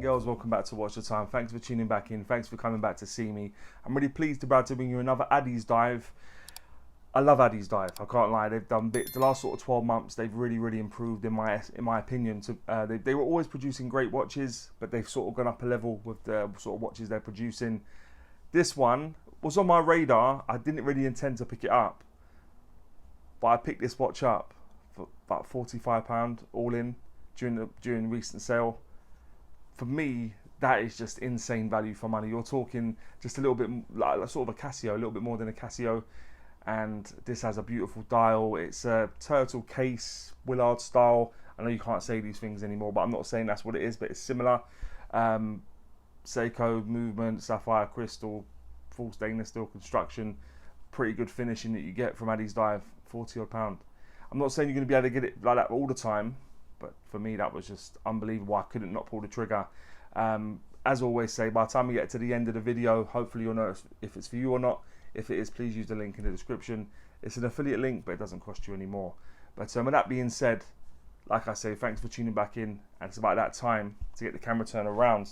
girls, welcome back to Watch the Time. Thanks for tuning back in. Thanks for coming back to see me. I'm really pleased about to bring you another Addiesdive. I love Addiesdive. I can't lie. They've done bits. The last sort of 12 months, they've really improved in my opinion. They were always producing great watches, but they've sort of gone up a level with the sort of watches they're producing. This one was on my radar. I didn't really intend to pick it up, but I picked this watch up for about £45 all in during recent sale. For me, that is just insane value for money. You're talking just a little bit like sort of a Casio, a little bit more than a Casio. And this has a beautiful dial. It's a turtle case, Willard style. I know you can't say these things anymore, but I'm not saying that's what it is, but it's similar. Seiko movement, sapphire crystal, full stainless steel construction. Pretty good finishing that you get from Addiesdive, £40 odd. I'm not saying you're going to be able to get it like that all the time, but for me that was just unbelievable. I couldn't not pull the trigger. As always say, by the time we get to the end of the video, hopefully you'll know if it's for you or not. If it is, please use the link in the description. It's an affiliate link, but it doesn't cost you any more. But with that being said, like I say, thanks for tuning back in, and it's about that time to get the camera turned around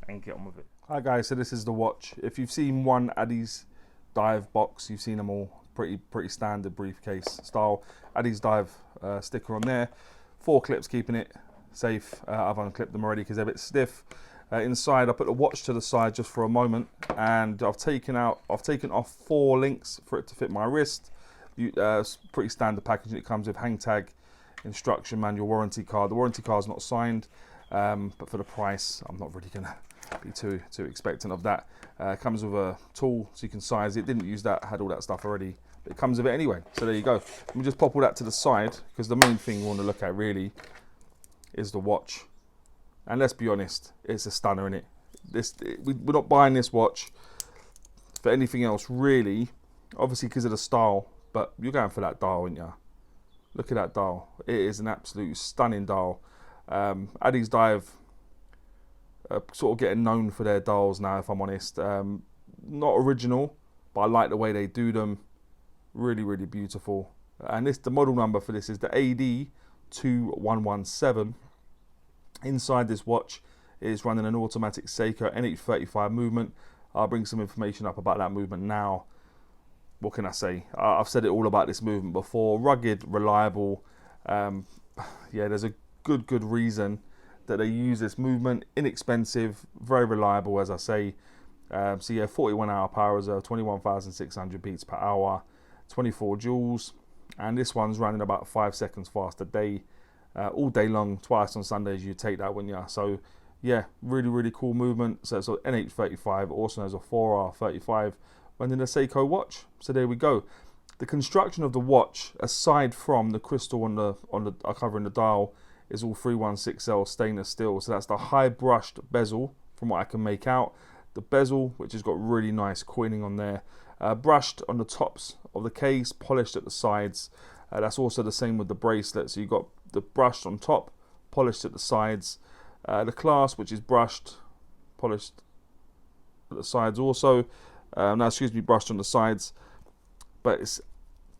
and get on with it. Hi guys, so this is the watch. If you've seen one Addiesdive box, you've seen them all. Pretty standard briefcase style. Addiesdive sticker on there. 4 clips keeping it safe. I've unclipped them already because they're a bit stiff. Inside, I put the watch to the side just for a moment, and I've taken off 4 links for it to fit my wrist. Pretty standard packaging. It comes with hang tag, instruction manual, warranty card. The warranty card is not signed, but for the price, I'm not really gonna be too expectant of that. It comes with a tool so you can size it. Didn't use that, had all that stuff already, but it comes with it anyway. So there you go. Let me just pop all that to the side, because the main thing we want to look at really is the watch. And let's be honest, it's a stunner, innit? We're not buying this watch for anything else really, obviously because of the style, but you're going for that dial, aren't you? Look at that dial. It is an absolute stunning dial. Addiesdive sort of getting known for their dials now, if I'm honest. Not original, but I like the way they do them. Really beautiful. And the model number for this is the AD2117. Inside this watch is running an automatic Seiko NH35 movement. I'll bring some information up about that movement now. What can I say? I've said it all about this movement before. Rugged, reliable. Yeah, there's a good reason that they use this movement. Inexpensive, very reliable, as I say. So yeah, 41 hour power reserve, 21,600 beats per hour, 24 joules, and this one's running about 5 seconds faster all day long. Twice on Sundays you take that, wouldn't you? So yeah, really cool movement. So it's an NH35, also known as a 4R35, running a Seiko watch. So there we go. The construction of the watch, aside from the crystal on the covering the dial, is all 316L stainless steel. So that's the high brushed bezel, from what I can make out. The bezel, which has got really nice coining on there, brushed on the tops of the case, polished at the sides. That's also the same with the bracelet. So you've got the brushed on top, polished at the sides. The clasp, which is brushed, polished at the sides also. Brushed on the sides. But it's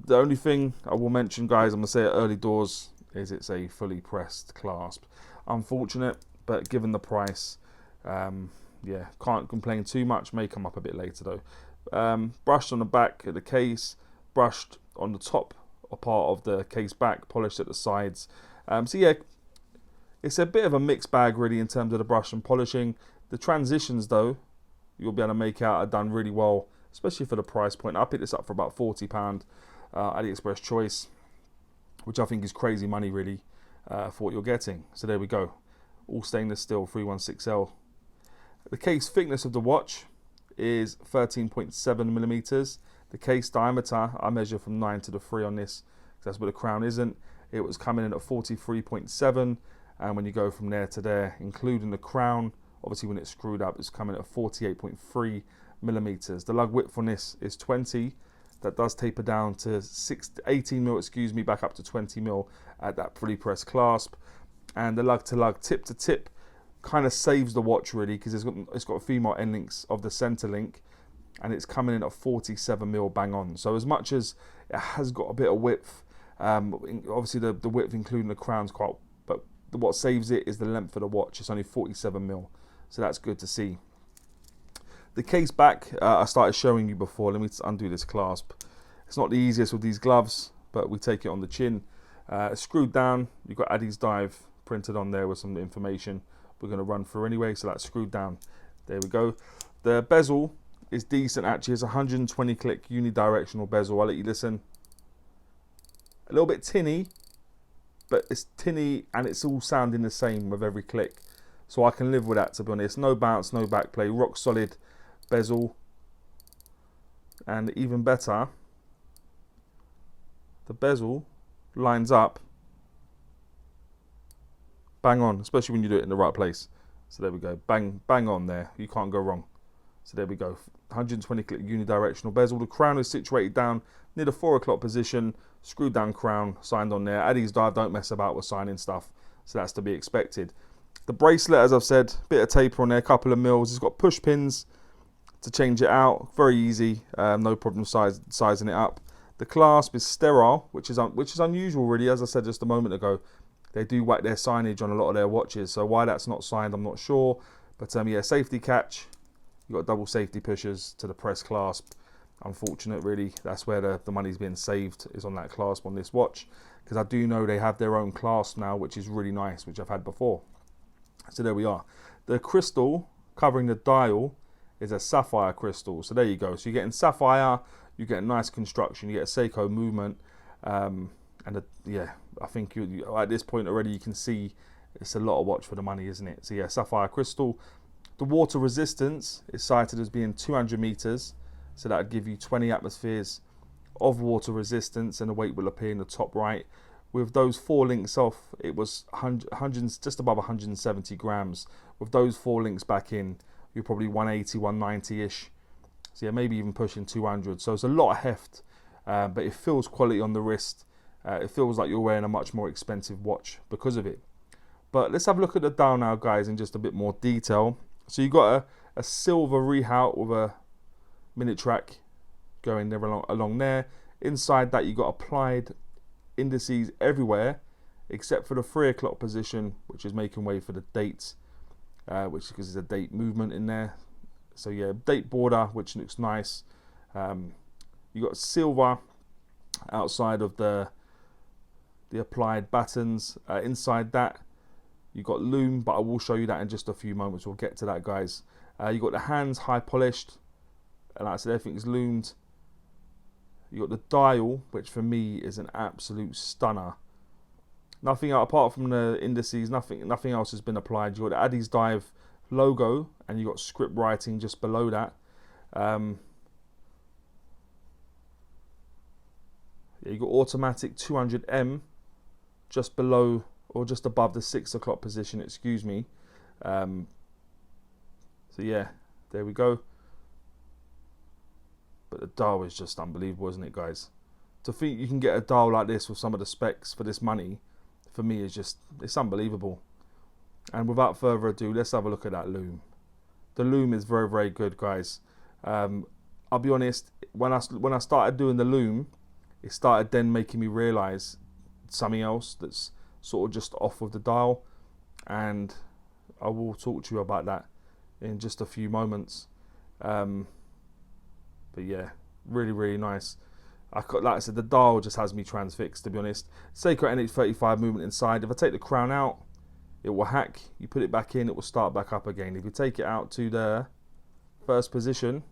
the only thing I will mention, guys, I'm going to say it early doors, is it's a fully pressed clasp. Unfortunate, but given the price, yeah, can't complain too much. May come up a bit later though. Brushed on the back of the case, brushed on the top or part of the case back, polished at the sides. So yeah, it's a bit of a mixed bag really in terms of the brush and polishing. The transitions though, you'll be able to make out are done really well, especially for the price point. I picked this up for about £40, AliExpress choice, which I think is crazy money really for what you're getting. So there we go, all stainless steel, 316L. The case thickness of the watch is 13.7 millimeters. The case diameter, I measure from 9 to the 3 on this, because that's where the crown isn't. It was coming in at 43.7, and when you go from there to there, including the crown, obviously when it's screwed up, it's coming at 48.3 millimeters. The lug width on this is 20. That does taper down to 18 mil, back up to 20 mil at that fully pressed clasp. And the lug to lug, tip to tip, kind of saves the watch really, because it's got female end links of the center link, and it's coming in at 47 mil bang on. So as much as it has got a bit of width, obviously the width including the crown's quite what saves it is the length of the watch. It's only 47mm, so that's good to see. The case back, I started showing you before. Let me undo this clasp. It's not the easiest with these gloves, but we take it on the chin. It's screwed down. You've got Addiesdive printed on there with some information we're going to run through anyway, so that's screwed down. There we go. The bezel is decent actually. It's a 120 click unidirectional bezel. I'll let you listen. A little bit tinny, but it's tinny and it's all sounding the same with every click. So I can live with that, to be honest. No bounce, no backplay, rock solid bezel. And even better, the bezel lines up bang on, especially when you do it in the right place. So there we go, bang on there. You can't go wrong. So there we go, 120 click unidirectional bezel. The crown is situated down near the 4 o'clock position. Screwed down crown, signed on there. Addiesdive don't mess about with signing stuff, so that's to be expected. The bracelet, as I've said, bit of taper on there, a couple of mils. It's got push pins to change it out, very easy, no problem sizing it up. The clasp is sterile, which is unusual really. As I said just a moment ago, they do whack their signage on a lot of their watches, so why that's not signed I'm not sure. But yeah, safety catch. You've got double safety pushers to the press clasp. Unfortunate really, that's where the money's being saved, is on that clasp on this watch, because I do know they have their own clasp now, which is really nice, which I've had before. So there we are. The crystal covering the dial is a sapphire crystal, so there you go. So you're getting sapphire, you get a nice construction, you get a Seiko movement, yeah, I think you at this point already you can see it's a lot of watch for the money, isn't it? So yeah, sapphire crystal. The water resistance is cited as being 200 meters, so that would give you 20 atmospheres of water resistance, and the weight will appear in the top right. With those 4 links off, it was just above 170 grams. With those 4 links back in, you're probably 180, 190-ish. So yeah, maybe even pushing 200. So it's a lot of heft, but it feels quality on the wrist. It feels like you're wearing a much more expensive watch because of it. But let's have a look at the dial now, guys, in just a bit more detail. So you've got a silver rehaut with a minute track going there along there. Inside that, you've got applied indices everywhere except for the 3 o'clock position, which is making way for the dates, which because there's a date movement in there. So yeah, date border, which looks nice. You got silver outside of the applied buttons. Inside that, you got loom, but I will show you that in just a few moments. We'll get to that, guys. You got the hands high polished, and like I said, everything's loomed. You got the dial, which for me is an absolute stunner. Nothing apart from the indices, nothing else has been applied. You got the Addiesdive logo, and you got script writing just below that. Yeah, you got automatic 200M just below or just above the 6 o'clock position, excuse me. So yeah, there we go. But the dial is just unbelievable, isn't it, guys? To think you can get a dial like this with some of the specs for this money, for me is just, it's unbelievable. And without further ado, let's have a look at that loom. The loom is very, very good, guys. I'll be honest, when I started doing the loom, it started then making me realise something else that's sort of just off with the dial, and I will talk to you about that in just a few moments. But yeah, really, really nice. Like I said, the dial just has me transfixed, to be honest. Seiko NH35 movement inside. If I take the crown out, it will hack. You put it back in, it will start back up again. If you take it out to the first position,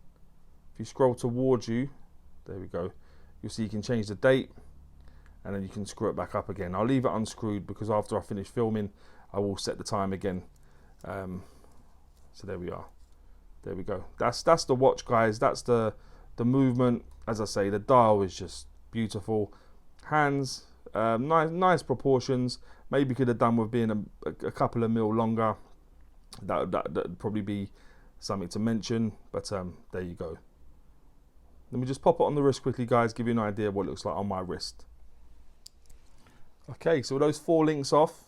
if you scroll towards you, there we go, you'll see you can change the date, and then you can screw it back up again. I'll leave it unscrewed because after I finish filming, I will set the time again. So there we are. There we go. That's the watch, guys. That's the movement. As I say, the dial is just beautiful. Hands, nice proportions. Maybe could have done with being a couple of mil longer. That'd probably be something to mention. But there you go. Let me just pop it on the wrist quickly, guys. Give you an idea of what it looks like on my wrist. Okay, so with those 4 links off,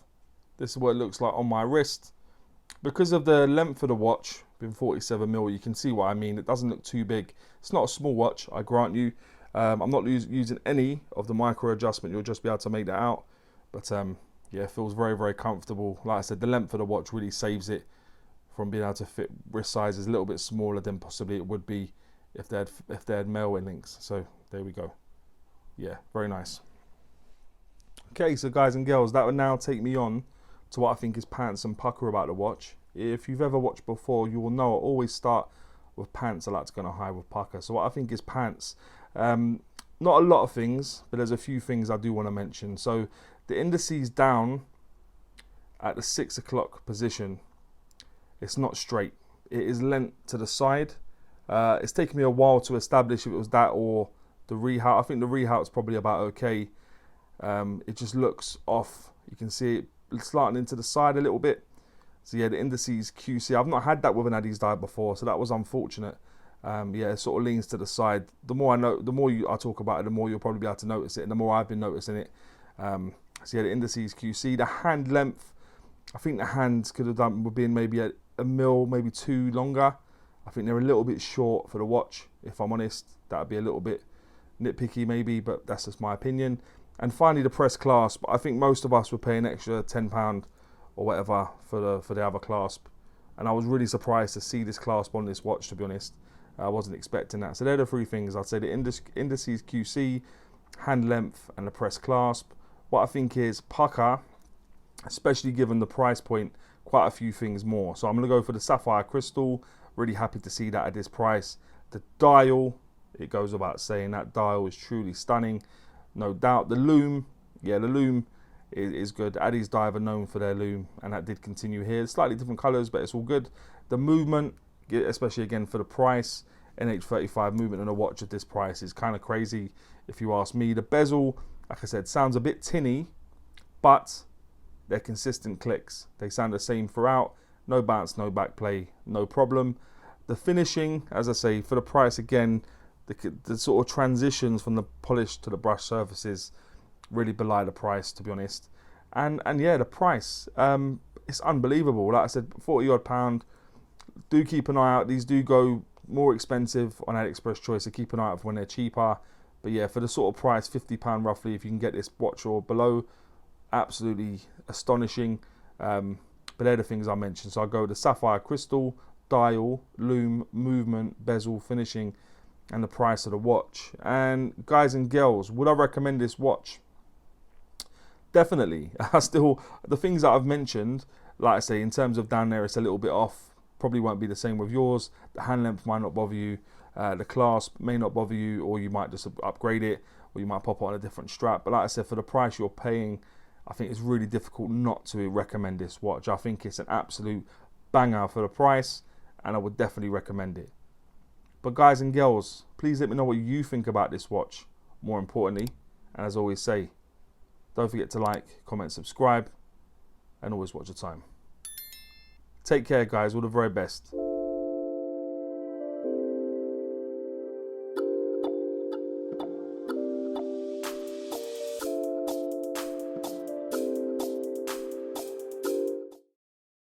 this is what it looks like on my wrist. Because of the length of the watch, being 47mm, you can see what I mean. It doesn't look too big. It's not a small watch, I grant you. I'm not using any of the micro adjustment. You'll just be able to make that out. But yeah, it feels very, very comfortable. Like I said, the length of the watch really saves it from being able to fit wrist sizes a little bit smaller than possibly it would be if they had mailway links. So there we go. Yeah, very nice. Okay, so guys and girls, that would now take me on to what I think is pants and pucker about the watch. If you've ever watched before, you will know I always start with pants. I like to go on a high with pucker. So what I think is pants, not a lot of things, but there's a few things I do want to mention. So the indices down at the 6 o'clock position, it's not straight. It is lent to the side. It's taken me a while to establish if it was that or the rehout. I think the rehout's probably about okay. It just looks off. You can see it slanting into the side a little bit. So yeah, the indices QC. I've not had that with an Addiesdive before, so that was unfortunate. Yeah, it sort of leans to the side. The more I know, the more I talk about it, the more you'll probably be able to notice it, and the more I've been noticing it. So yeah, the indices QC. The hand length, I think the hands could have done would been maybe a mil, maybe 2 longer. I think they're a little bit short for the watch. If I'm honest, that would be a little bit nitpicky maybe, but that's just my opinion. And finally, the press clasp. I think most of us were paying extra £10 or whatever for the other clasp, and I was really surprised to see this clasp on this watch. To be honest, I wasn't expecting that. So they're the 3 things I'd say: the indices QC, hand length, and the press clasp. What I think is pucker, especially given the price point, quite a few things more. So I'm going to go for the sapphire crystal. Really happy to see that at this price. The dial, it goes without saying, that dial is truly stunning, no doubt. The loom, yeah, the loom is good. Addiesdive are known for their loom, and that did continue here. Slightly different colors, but it's all good. The movement, especially again for the price, NH35 movement on a watch at this price is kind of crazy if you ask me. The bezel, like I said, sounds a bit tinny, but they're consistent clicks. They sound the same throughout. No bounce, no back play, no problem. The finishing, as I say, for the price again, the sort of transitions from the polish to the brush surfaces really belie the price, to be honest. And yeah, the price, it's unbelievable. Like I said, 40 odd pound. Do keep an eye out. These do go more expensive on AliExpress choice, so keep an eye out for when they're cheaper. But yeah, for the sort of price, £50 roughly, if you can get this watch or below, absolutely astonishing. But they're the things I mentioned. So I'll go the sapphire crystal, dial, loom, movement, bezel, finishing, and the price of the watch. And guys and girls, would I recommend this watch? Definitely. The things that I've mentioned, like I say, in terms of down there, it's a little bit off. Probably won't be the same with yours. The hand length might not bother you. The clasp may not bother you, or you might just upgrade it, or you might pop it on a different strap. But like I said, for the price you're paying, I think it's really difficult not to recommend this watch. I think it's an absolute banger for the price, and I would definitely recommend it. But guys and girls, please let me know what you think about this watch, more importantly. And as I always say, don't forget to like, comment, subscribe, and always watch your time. Take care, guys. All the very best.